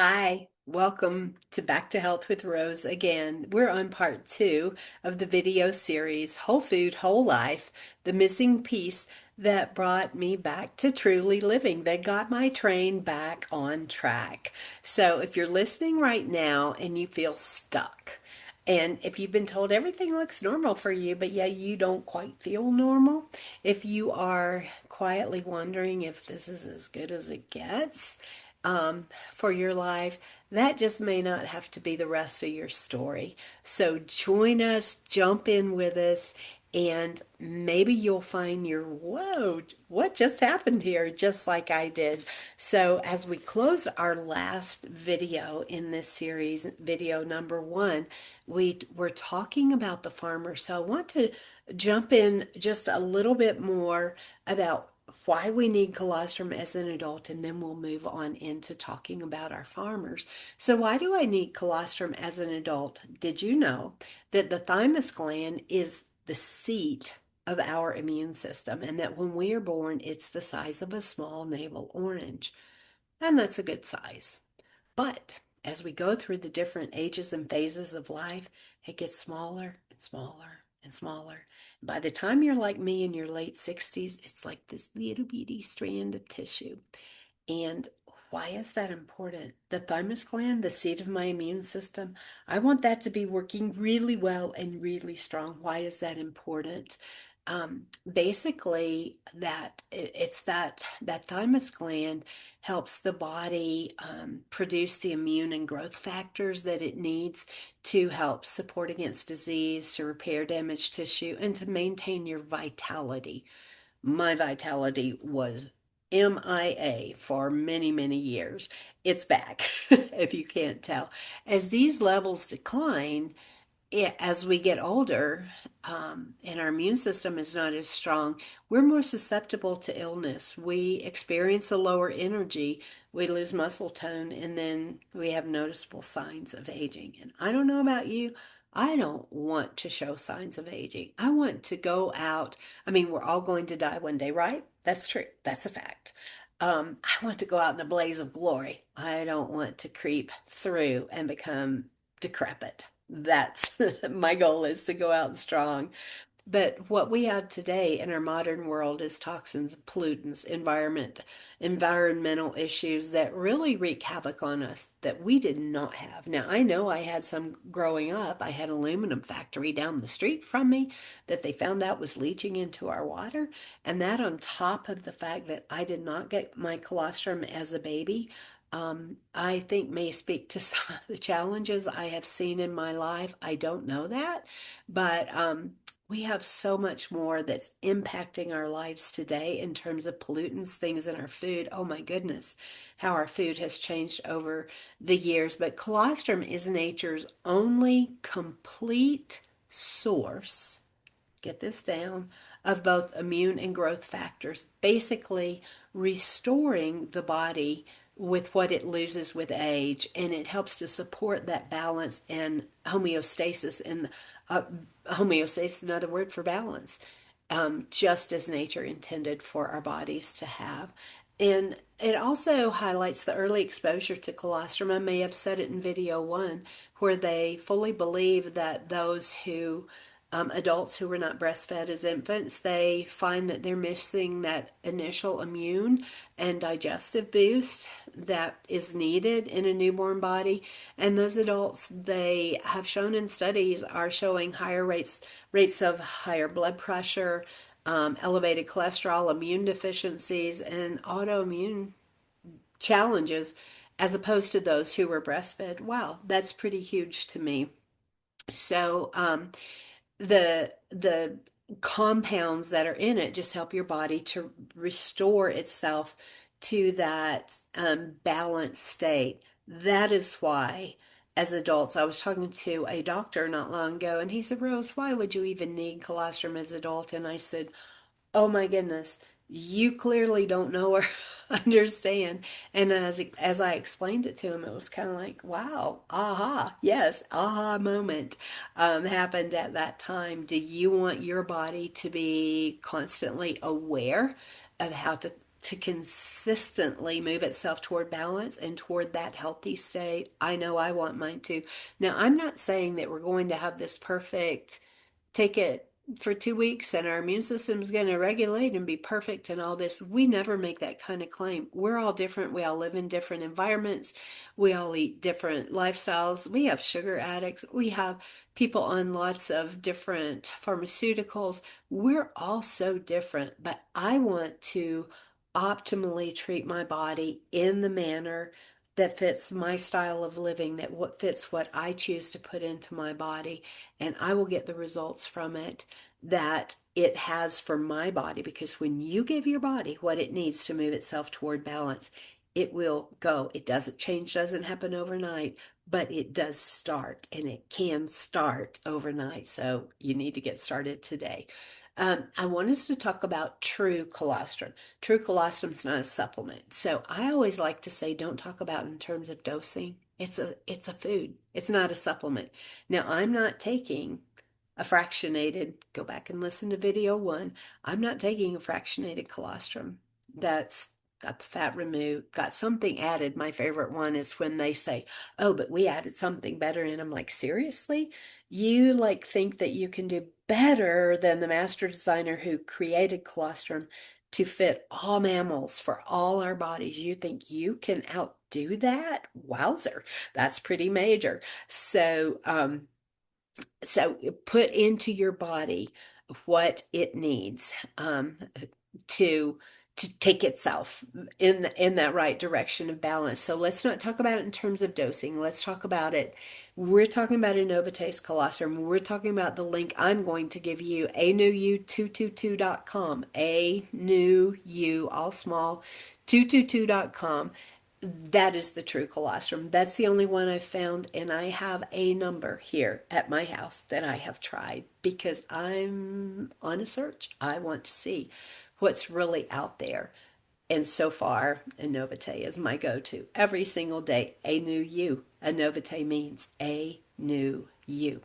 Hi, welcome to Back to Health with Rose again. We're on part two of the video series Whole Food, Whole Life, the missing piece that brought me back to truly living, that got my train back on track. So if you're listening right now and you feel stuck, and if you've been told everything looks normal for you, but yeah, you don't quite feel normal, if you are quietly wondering if this is as good as it gets, for your life, that just may not have to be the rest of your story. So join us, jump in with us, and maybe you'll find your, whoa, what just happened here? Just like I did. So as we close our last video in this series, video number one, we were talking about the farmer. So I want to jump in just a little bit more about why we need colostrum as an adult, and then we'll move on into talking about our farmers. So why do I need colostrum as an adult? Did you know that the thymus gland is the seat of our immune system, and that when we are born, it's the size of a small navel orange? And that's a good size. But as we go through the different ages and phases of life, it gets smaller and smaller and smaller. By the time you're like me in your late 60s, it's like this little bitty strand of tissue. And why is that important? The thymus gland, the seat of my immune system, I want that to be working really well and really strong. Why is that important? Basically, it's that thymus gland helps the body produce the immune and growth factors that it needs to help support against disease, to repair damaged tissue, and to maintain your vitality. My vitality was MIA for many, many years. It's back, if you can't tell. As these levels decline, as we get older, and our immune system is not as strong, we're more susceptible to illness. We experience a lower energy, we lose muscle tone, and then we have noticeable signs of aging. And I don't know about you, I don't want to show signs of aging. I want to go out. I mean, we're all going to die one day, right? That's true. That's a fact. I want to go out in a blaze of glory. I don't want to creep through and become decrepit. That's my goal, is to go out strong. But what we have today in our modern world is toxins, pollutants, environmental issues that really wreak havoc on us that we did not have. Now, I know I had some growing up. I had an aluminum factory down the street from me that they found out was leaching into our water. And that, on top of the fact that I did not get my colostrum as a baby, I think may speak to some of the challenges I have seen in my life. I don't know that, but we have so much more that's impacting our lives today in terms of pollutants, things in our food. Oh my goodness, how our food has changed over the years. But colostrum is nature's only complete source, get this down, of both immune and growth factors, basically restoring the body with what it loses with age, and it helps to support that balance and homeostasis. And uh, homeostasis, another word for balance, just as nature intended for our bodies to have. And it also highlights the early exposure to colostrum. I may have said it in video one, where they fully believe that those who adults who were not breastfed as infants, they find that they're missing that initial immune and digestive boost that is needed in a newborn body. And those adults, they have shown in studies, are showing higher rates of higher blood pressure, elevated cholesterol, immune deficiencies, and autoimmune challenges, as opposed to those who were breastfed. Wow, that's pretty huge to me. So, the compounds that are in it just help your body to restore itself to that balanced state. That is why, as adults, I was talking to a doctor not long ago, and he said, Rose, why would you even need colostrum as an adult? And I said, oh my goodness, you clearly don't know or understand. And as I explained it to him, it was kind of like, wow, aha, yes, aha moment happened at that time. Do you want your body to be constantly aware of how to to consistently move itself toward balance and toward that healthy state. I know I want mine too. Now, I'm not saying that we're going to have this perfect, take it for 2 weeks and our immune system is going to regulate and be perfect and all this. We never make that kind of claim. We're all different. We all live in different environments. We all eat different lifestyles. We have sugar addicts. We have people on lots of different pharmaceuticals. We're all so different, but I want to optimally treat my body in the manner that fits my style of living, that what fits what I choose to put into my body, and I will get the results from it that it has for my body. Because when you give your body what it needs to move itself toward balance, it will go. It doesn't change, doesn't happen overnight, but it does start, and it can start overnight. So you need to get started today. I want us to talk about true colostrum. True colostrum is not a supplement. So I always like to say, don't talk about it in terms of dosing. It's a food. It's not a supplement. Now, I'm not taking a fractionated, go back and listen to video 1. I'm not taking a fractionated colostrum. That's got the fat removed, got something added. My favorite one is when they say, oh, but we added something better in. I'm like, seriously? You like think that you can do better than the master designer who created colostrum to fit all mammals for all our bodies? You think you can outdo that? Wowzer, that's pretty major. So put into your body what it needs to take itself in that right direction of balance. So let's not talk about it in terms of dosing. Let's talk about it. We're talking about Anovite colostrum. We're talking about the link I'm going to give you, anewu222.com, anewu, all small, 222.com. That is the true colostrum. That's the only one I've found, and I have a number here at my house that I have tried because I'm on a search. I want to see what's really out there. And so far, Anovite is my go-to every single day. A new you. Anovite means a new you.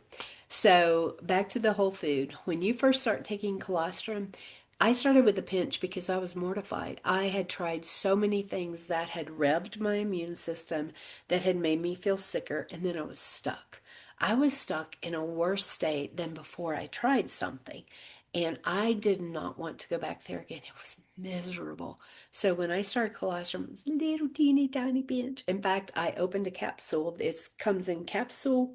So back to the whole food. When you first start taking colostrum, I started with a pinch because I was mortified. I had tried so many things that had revved my immune system, that had made me feel sicker, and then I was stuck. I was stuck in a worse state than before I tried something. And I did not want to go back there again. It was miserable. So when I started colostrum, it was a little teeny tiny pinch. In fact, I opened a capsule. It comes in capsule,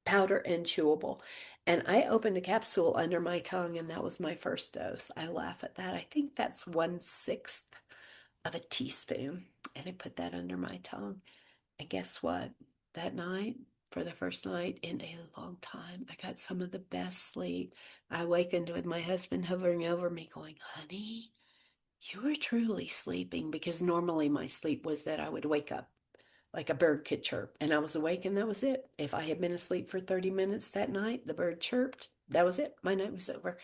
powder, and chewable. And I opened a capsule under my tongue, and that was my first dose. I laugh at that. I think that's 1/6 of a teaspoon. And I put that under my tongue. And guess what? That night, for the first night in a long time, I got some of the best sleep. I awakened with my husband hovering over me going, honey, you were truly sleeping, because normally my sleep was that I would wake up like a bird could chirp and I was awake and that was it. If I had been asleep for 30 minutes that night, the bird chirped, that was it. My night was over.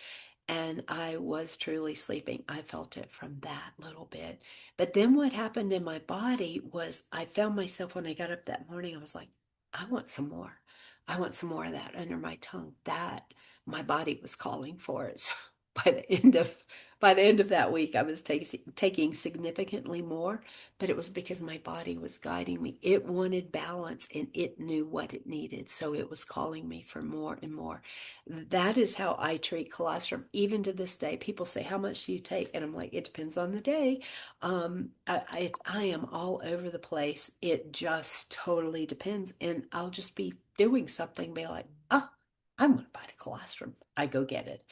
And I was truly sleeping. I felt it from that little bit. But then what happened in my body was I found myself when I got up that morning, I was like, I want some more. I want some more of that under my tongue. That my body was calling for it. So by the end of by the end of that week, I was taking significantly more, but it was because my body was guiding me. It wanted balance and it knew what it needed. So it was calling me for more and more. That is how I treat colostrum. Even to this day, people say, how much do you take? And I'm like, it depends on the day. I am all over the place. It just totally depends. And I'll just be doing something, be like, oh, I want to buy the colostrum. I go get it.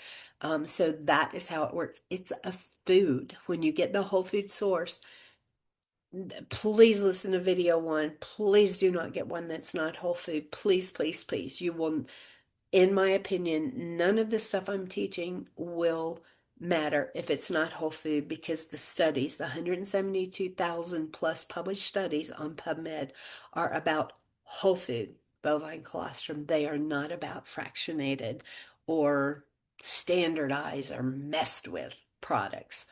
So that is how it works. It's a food. When you get the whole food source, please listen to video 1. Please do not get one that's not whole food. Please, please, please. You will, in my opinion, none of the stuff I'm teaching will matter if it's not whole food, because the studies, the 172,000 plus published studies on PubMed, are about whole food bovine colostrum. They are not about fractionated or standardized or messed with products.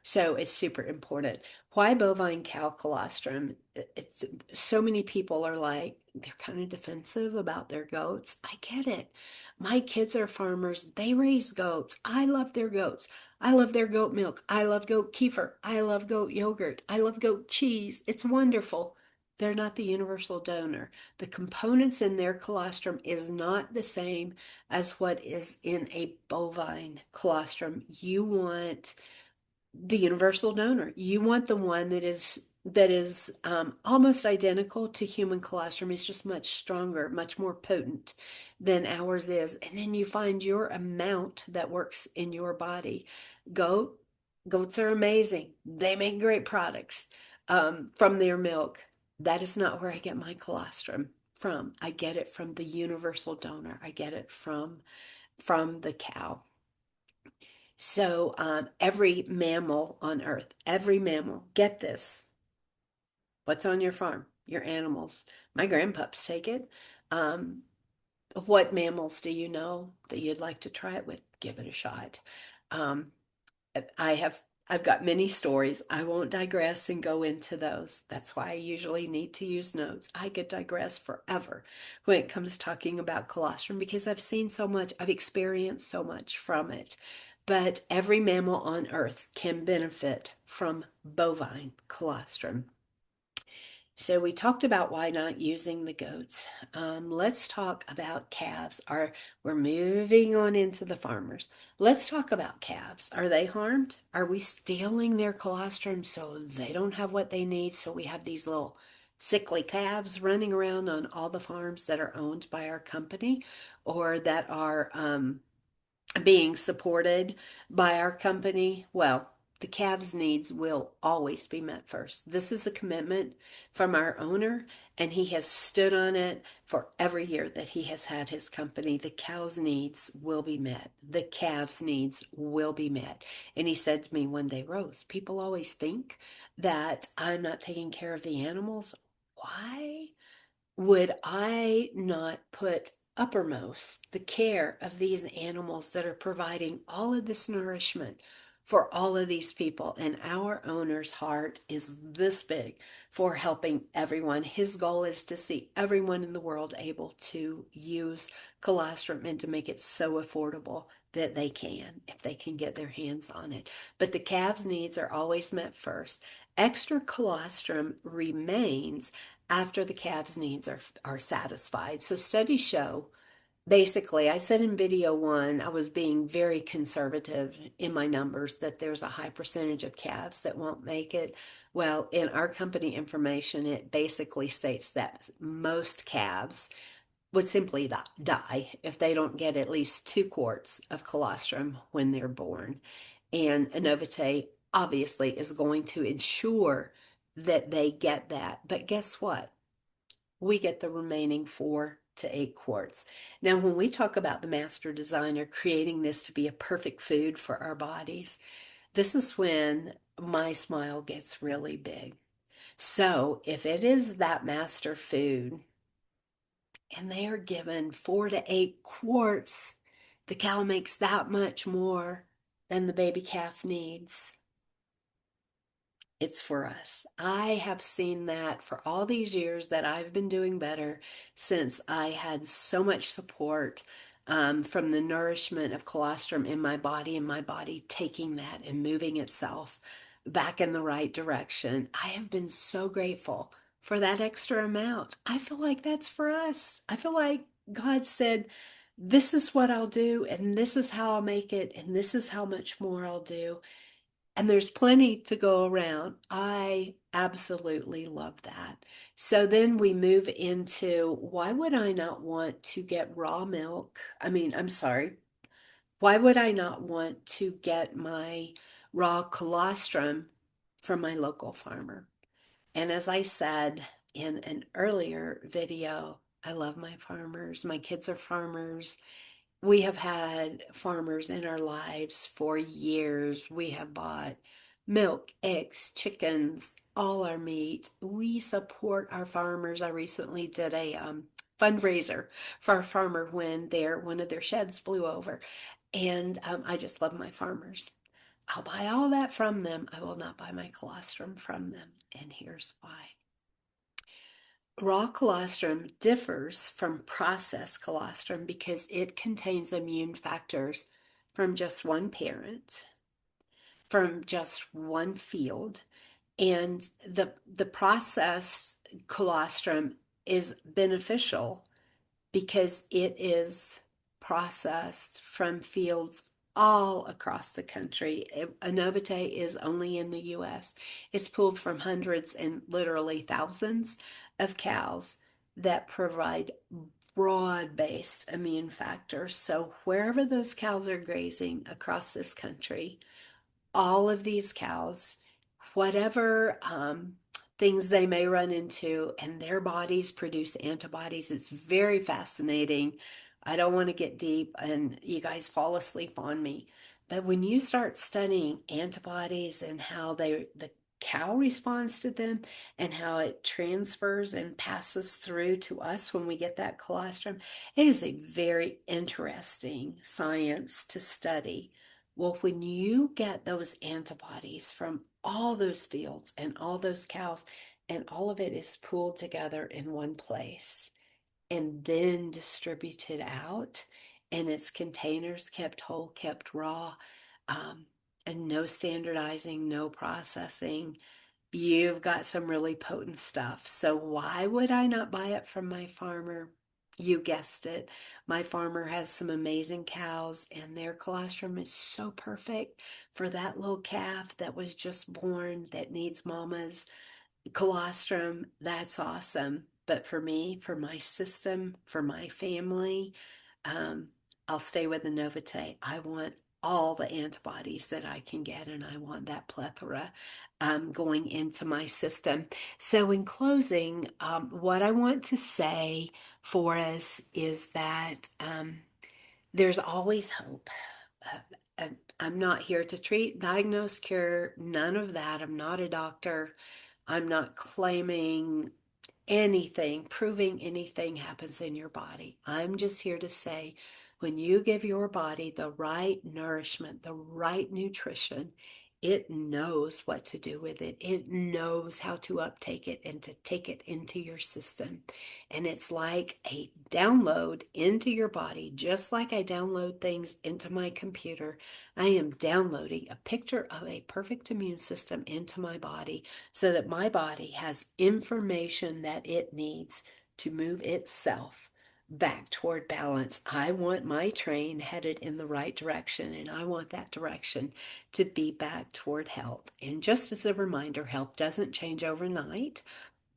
So it's super important. Why bovine cow colostrum? It's so many people are like, they're kind of defensive about their goats. I get it. My kids are farmers. They raise goats. I love their goats. I love their goat milk. I love goat kefir. I love goat yogurt. I love goat cheese. It's wonderful. They're not the universal donor. The components in their colostrum is not the same as what is in a bovine colostrum. You want the universal donor. You want the one that is almost identical to human colostrum. It's just much stronger, much more potent than ours is. And then you find your amount that works in your body. Goat, goats are amazing. They make great products from their milk. That is not where I get my colostrum from. I get it from the universal donor. I get it from the cow. So every mammal on Earth, every mammal, get this. What's on your farm? Your animals. My grandpups take it. Um, what mammals do you know that you'd like to try it with? Give it a shot. Um, I have I've got many stories. I won't digress and go into those. That's why I usually need to use notes. I could digress forever when it comes to talking about colostrum because I've seen so much, I've experienced so much from it. But every mammal on Earth can benefit from bovine colostrum. So we talked about why not using the goats. Let's talk about calves. We're moving on into the farmers. Let's talk about calves. Are they harmed? Are we stealing their colostrum so they don't have what they need? So we have these little sickly calves running around on all the farms that are owned by our company or that are being supported by our company, well, the calves' needs will always be met first. This is a commitment from our owner, and he has stood on it for every year that he has had his company. The cows' needs will be met. The calves' needs will be met. And he said to me one day, Rose, people always think that I'm not taking care of the animals. Why would I not put uppermost the care of these animals that are providing all of this nourishment for all of these people? And our owner's heart is this big for helping everyone. His goal is to see everyone in the world able to use colostrum and to make it so affordable that they can, if they can get their hands on it. But the calves' needs are always met first. Extra colostrum remains after the calves' needs are satisfied. So studies show, basically, I said in video one, I was being very conservative in my numbers that there's a high percentage of calves that won't make it. Well, in our company information, it basically states that most calves would simply die if they don't get at least 2 quarts of colostrum when they're born. And Anovite obviously is going to ensure that they get that. But guess what? We get the remaining 4 to 8 quarts. Now, when we talk about the master designer creating this to be a perfect food for our bodies, this is when my smile gets really big. So, if it is that master food and they are given 4 to 8 quarts, the cow makes that much more than the baby calf needs. It's for us. I have seen that for all these years that I've been doing better since I had so much support from the nourishment of colostrum in my body and my body taking that and moving itself back in the right direction. I have been so grateful for that extra amount. I feel like that's for us. I feel like God said, this is what I'll do, and this is how I'll make it, and this is how much more I'll do. And there's plenty to go around. I absolutely love that. So then we move into why would I not want to get raw milk? I'm sorry. Why would I not want to get my raw colostrum from my local farmer? And as I said in an earlier video, I love my farmers. My kids are farmers. We have had farmers in our lives for years. We have bought milk, eggs, chickens, all our meat. We support our farmers. I recently did a fundraiser for a farmer when one of their sheds blew over. And I just love my farmers. I'll buy all that from them. I will not buy my colostrum from them. And here's why. Raw colostrum differs from processed colostrum because it contains immune factors from just one parent, from just one field. And the processed colostrum is beneficial because it is processed from fields all across the country. Anovite is only in the US. It's pulled from hundreds and literally thousands of cows that provide broad-based immune factors. So wherever those cows are grazing across this country, all of these cows, whatever things they may run into, and their bodies produce antibodies. It's very fascinating. I don't want to get deep and you guys fall asleep on me. But when you start studying antibodies and how the cow responds to them and how it transfers and passes through to us when we get that colostrum, it is a very interesting science to study. Well, when you get those antibodies from all those fields and all those cows, and all of it is pooled together in one place and then distributed out, and its containers kept whole, kept raw, um, and no standardizing, no processing, you've got some really potent stuff. So why would I not buy it from my farmer? You guessed it. My farmer has some amazing cows, and their colostrum is so perfect for that little calf that was just born that needs mama's colostrum. That's awesome. But for me, for my system, for my family, um, I'll stay with the Novate. I want all the antibodies that I can get, and I want that plethora going into my system. So, in closing, what I want to say for us is that there's always hope. I'm not here to treat, diagnose, cure, none of that. I'm not a doctor. I'm not claiming anything, proving anything happens in your body. I'm just here to say when you give your body the right nourishment, the right nutrition, it knows what to do with it. It knows how to uptake it and to take it into your system. And it's like a download into your body, just like I download things into my computer. I am downloading a picture of a perfect immune system into my body so that my body has information that it needs to move itself back toward balance. I want my train headed in the right direction, and I want that direction to be back toward health. And just as a reminder, health doesn't change overnight,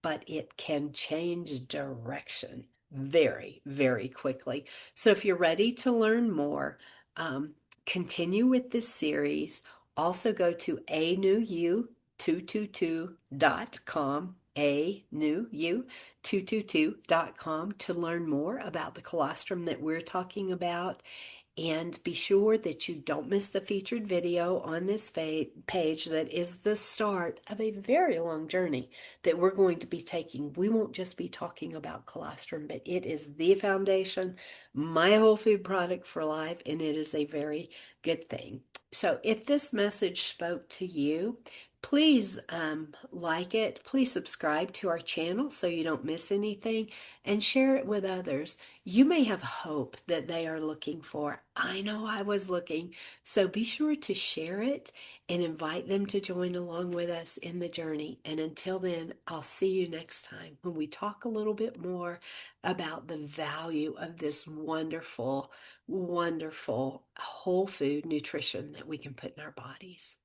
but it can change direction very, very quickly. So if you're ready to learn more, um, continue with this series. Also go to anewU222.com, anewU222.com to learn more about the colostrum that we're talking about. And be sure that you don't miss the featured video on this page that is the start of a very long journey that we're going to be taking. We won't just be talking about colostrum, but it is the foundation, my whole food product for life, and it is a very good thing. So if this message spoke to you, please like it. Please subscribe to our channel so you don't miss anything, and share it with others. You may have hope that they are looking for. I know I was looking. So be sure to share it and invite them to join along with us in the journey. And until then, I'll see you next time when we talk a little bit more about the value of this wonderful, wonderful whole food nutrition that we can put in our bodies.